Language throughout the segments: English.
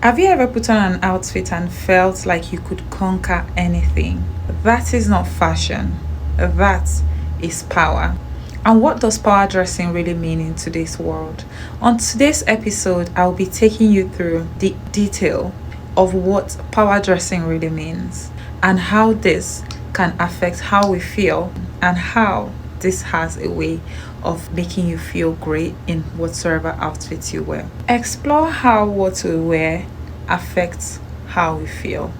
Have you ever put on an outfit and felt like you could conquer anything? That is not fashion, that is power. And what does power dressing really mean in today's world? On today's episode, I'll be taking you through the detail of what power dressing really means and how this can affect how we feel and how this has a way of making you feel great in whatsoever outfit you wear. Explore how what we wear affects how we feel.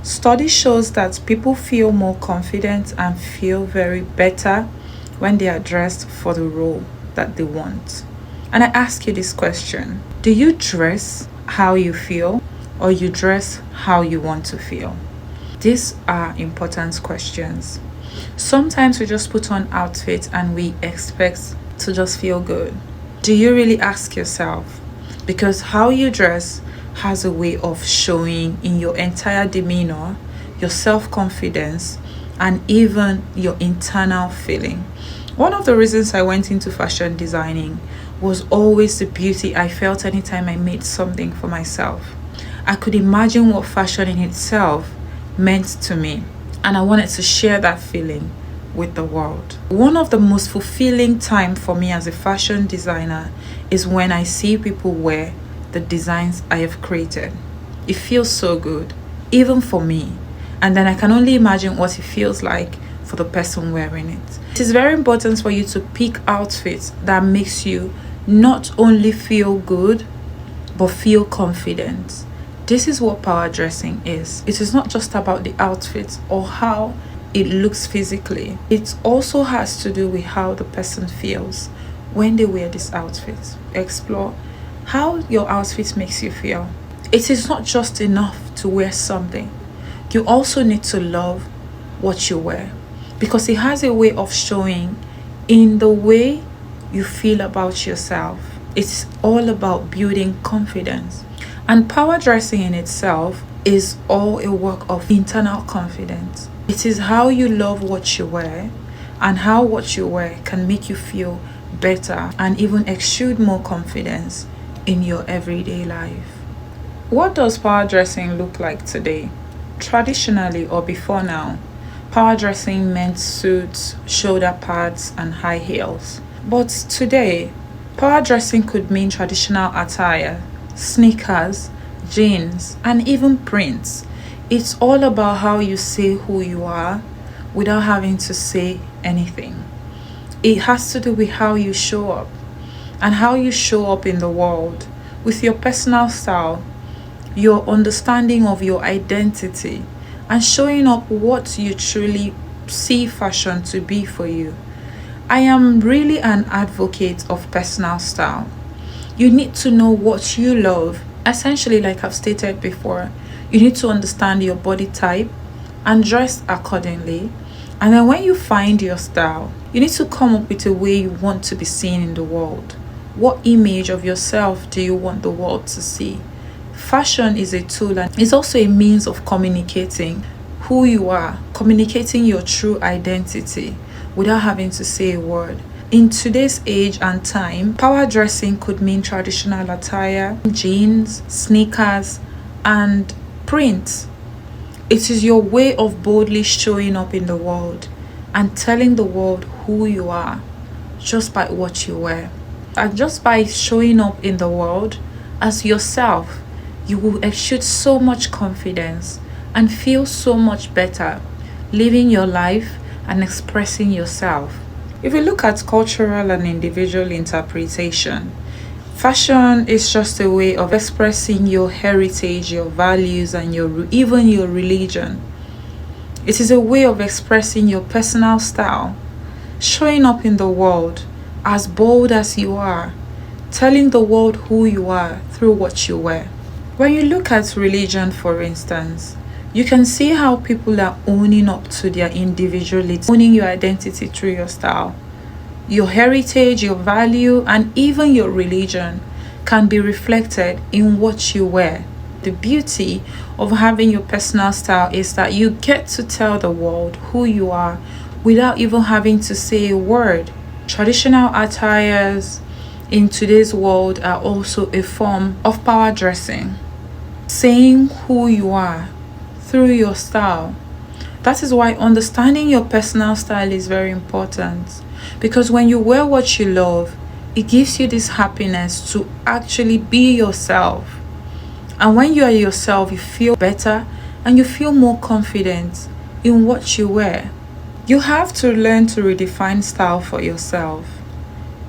Study shows that people feel more confident and feel very better when they are dressed for the role that they want. And I ask you this question: do you dress how you feel, or you dress how you want to feel? These are important questions. Sometimes we just put on outfits and we expect to just feel good. Do you really ask yourself? Because how you dress has a way of showing in your entire demeanor, your self-confidence, and even your internal feeling. One of the reasons I went into fashion designing was always the beauty I felt anytime I made something for myself. I could imagine what fashion in itself meant to me, and I wanted to share that feeling with the world. One of the most fulfilling time for me as a fashion designer is when I see people wear the designs I have created. It feels so good, even for me, and then I can only imagine what it feels like for the person wearing it. It is very important for you to pick outfits that makes you not only feel good but feel confident. This is what power dressing is. It is not just about the outfit or how it looks physically. It also has to do with how the person feels when they wear this outfit. Explore how your outfit makes you feel. It is not just enough to wear something. You also need to love what you wear, because it has a way of showing in the way you feel about yourself. It's all about building confidence. And power dressing in itself is all a work of internal confidence. It is how you love what you wear and how what you wear can make you feel better and even exude more confidence in your everyday life. What does power dressing look like today? Traditionally, or before now, power dressing meant suits, shoulder pads, and high heels. But today, power dressing could mean traditional attire, sneakers, jeans, and even prints. It's all about how you say who you are without having to say anything. It has to do with how you show up and how you show up in the world with your personal style, your understanding of your identity, and showing up what you truly see fashion to be for you. I am really an advocate of personal style. You need to know what you love. Essentially, like I've stated before, you need to understand your body type and dress accordingly. And then when you find your style, you need to come up with a way you want to be seen in the world. What image of yourself do you want the world to see? Fashion is a tool, and it's also a means of communicating who you are, communicating your true identity without having to say a word. In today's age and time, power dressing could mean traditional attire, jeans, sneakers, and prints. It is your way of boldly showing up in the world and telling the world who you are just by what you wear. And just by showing up in the world as yourself, you will exude so much confidence and feel so much better living your life and expressing yourself. If we look at cultural and individual interpretation, fashion is just a way of expressing your heritage, your values, and even your religion. It is a way of expressing your personal style, showing up in the world as bold as you are, telling the world who you are through what you wear. When you look at religion, for instance, you can see how people are owning up to their individuality, owning your identity through your style. Your heritage, your value, and even your religion can be reflected in what you wear. The beauty of having your personal style is that you get to tell the world who you are without even having to say a word. Traditional attires in today's world are also a form of power dressing. saying who you are through your style. That is why understanding your personal style is very important, because when you wear what you love, it gives you this happiness to actually be yourself. And when you are yourself, you feel better and you feel more confident in what you wear. You have to learn to redefine style for yourself.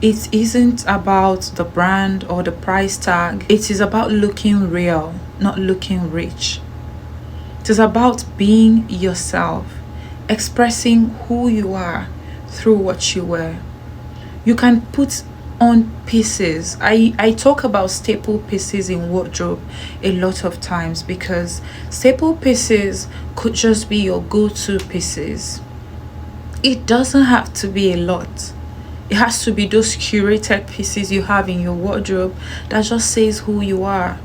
It isn't about the brand or the price tag. It is about looking real, not looking rich. It is about being yourself, expressing who you are through what you wear. You can put on pieces. I talk about staple pieces in wardrobe a lot of times, because staple pieces could just be your go-to pieces. It doesn't have to be a lot. It has to be those curated pieces you have in your wardrobe that just says who you are,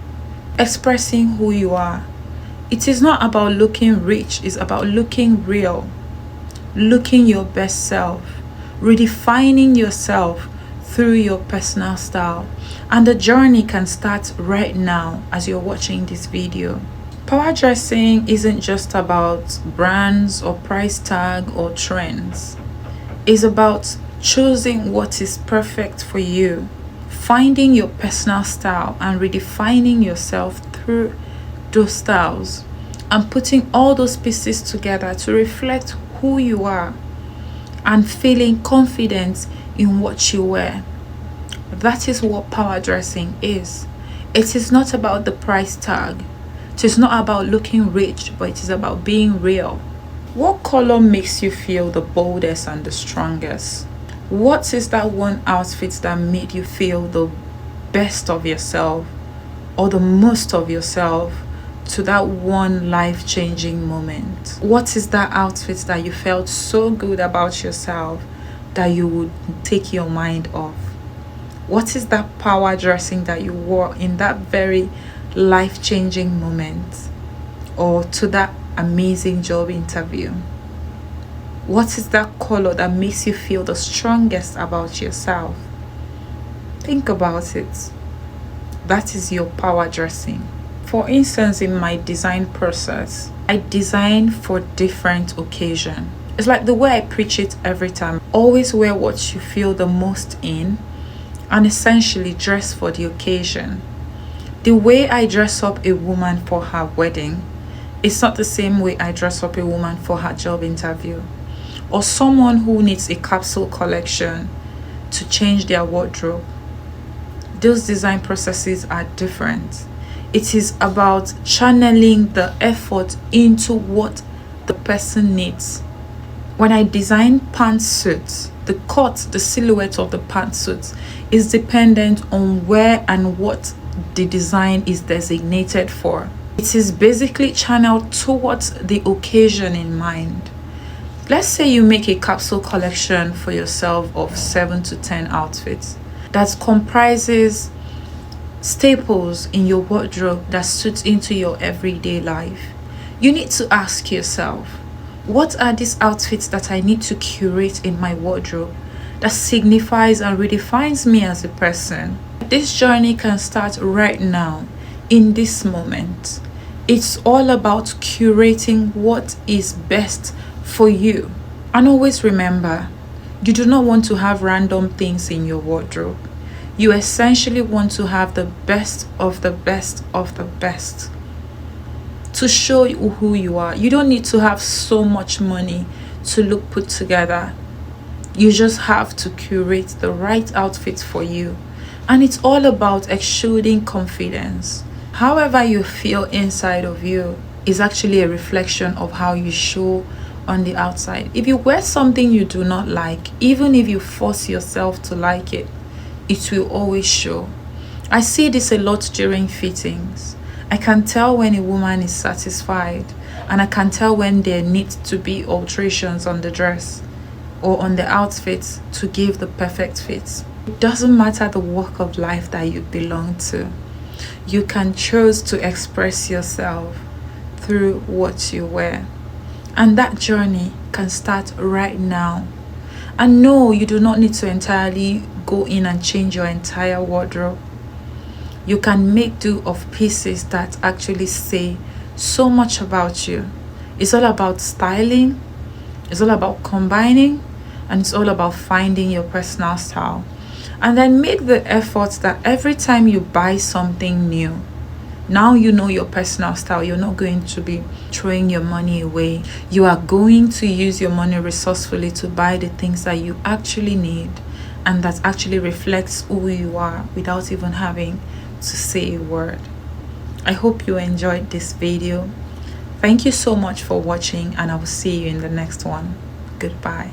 expressing who you are. It is not about looking rich, it's about looking real, looking your best self, redefining yourself through your personal style. And the journey can start right now as you're watching this video. Power dressing isn't just about brands or price tag or trends. It's about choosing what is perfect for you, finding your personal style and redefining yourself through those styles, and putting all those pieces together to reflect who you are and feeling confident in what you wear. That is what power dressing is. It is not about the price tag. It is not about looking rich, but it is about being real. What color makes you feel the boldest and the strongest? What is that one outfit that made you feel the best of yourself or the most of yourself to that one life-changing moment? What is that outfit that you felt so good about yourself that you would take your mind off? What is that power dressing that you wore in that very life-changing moment, or to that amazing job interview? What is that color that makes you feel the strongest about yourself? Think about it. That is your power dressing. For instance, in my design process, I design for different occasion. It's like the way I preach it every time. Always wear what you feel the most in, and essentially dress for the occasion. The way I dress up a woman for her wedding is not the same way I dress up a woman for her job interview, or someone who needs a capsule collection to change their wardrobe. Those design processes are different. It is about channeling the effort into what the person needs. When I design pantsuits, the cut, the silhouette of the pantsuit is dependent on where and what the design is designated for. It is basically channeled towards the occasion in mind. Let's say you make a capsule collection for yourself of 7 to 10 outfits that comprises staples in your wardrobe that suits into your everyday life. You need to ask yourself, what are these outfits that I need to curate in my wardrobe that signifies and redefines me as a person? This journey can start right now, in this moment. It's all about curating what is best for you. And always remember, you do not want to have random things in your wardrobe. You essentially want to have the best of the best of the best to show you who you are. You don't need to have so much money to look put together. You just have to curate the right outfit for you. And it's all about exuding confidence. However you feel inside of you is actually a reflection of how you show on the outside. If you wear something you do not like, even if you force yourself to like it, it will always show. I see this a lot during fittings. I can tell when a woman is satisfied, and I can tell when there needs to be alterations on the dress or on the outfit to give the perfect fit. It doesn't matter the walk of life that you belong to. You can choose to express yourself through what you wear. And that journey can start right now. And no, you do not need to entirely go in and change your entire wardrobe. You can make do of pieces that actually say so much about you. It's all about styling, it's all about combining, and it's all about finding your personal style. And then make the effort that every time you buy something new, now you know your personal style. You're not going to be throwing your money away. You are going to use your money resourcefully to buy the things that you actually need and that actually reflects who you are without even having to say a word. I hope you enjoyed this video. Thank you so much for watching, and I will see you in the next one. Goodbye.